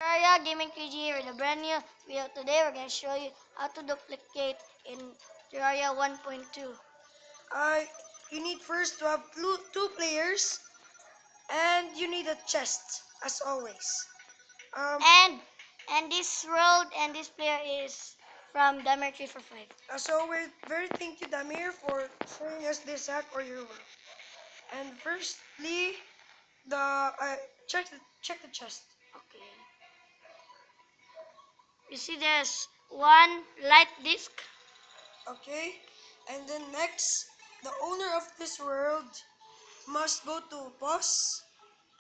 Terraria Gaming 3G here with a brand new video. Today we're going to show you how to duplicate in Terraria 1.2. Uh, you need first to have two players, and you need a chest as always. And this world and this player is from Damer345. So we're very thank you, Damir, for showing us this hack or your world. And firstly, check the chest. Okay. You see there's one light disc. Okay, and then next, the owner of this world must go to pause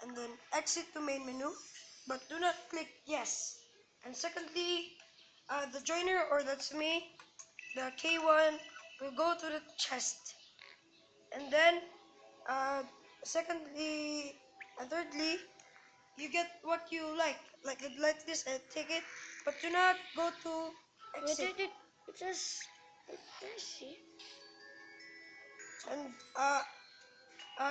and then exit to main menu, but do not click yes. And secondly, the joiner, or that's me, the K1, will go to the chest. And then, secondly and thirdly, you get what you like this, and take it, but do not go to exit. Wait. It says, let's see. And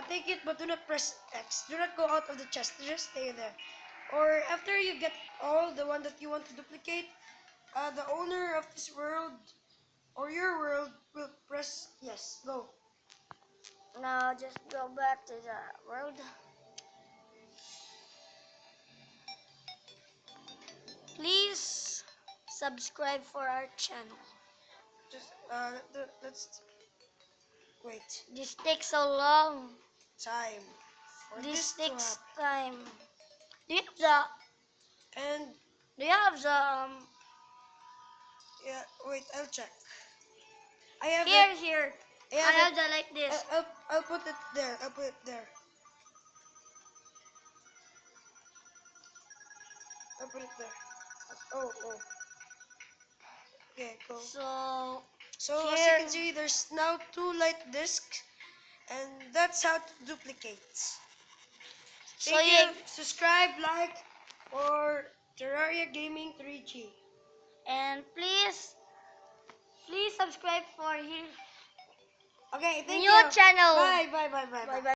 take it, but do not press X. Do not go out of the chest. Just stay there. Or after you get all the one that you want to duplicate, the owner of this world or your world will press yes. Go. Now just go back to the world. Please subscribe for our channel. Just let's wait. This takes so long. Time for This this to takes happen. time. Do you have the And do you have the yeah, wait. I'll check. I have here it. here. I I have have it. the like this. I'll put it there. I'll put it there. I'll put it there. Oh. Okay, go. So as you Here can see, there's now two light discs, and that's how to duplicate. so Thank you you. Subscribe, like for Terraria Gaming 3G. and please subscribe for his Okay, thank new you. channel. Bye. Bye bye.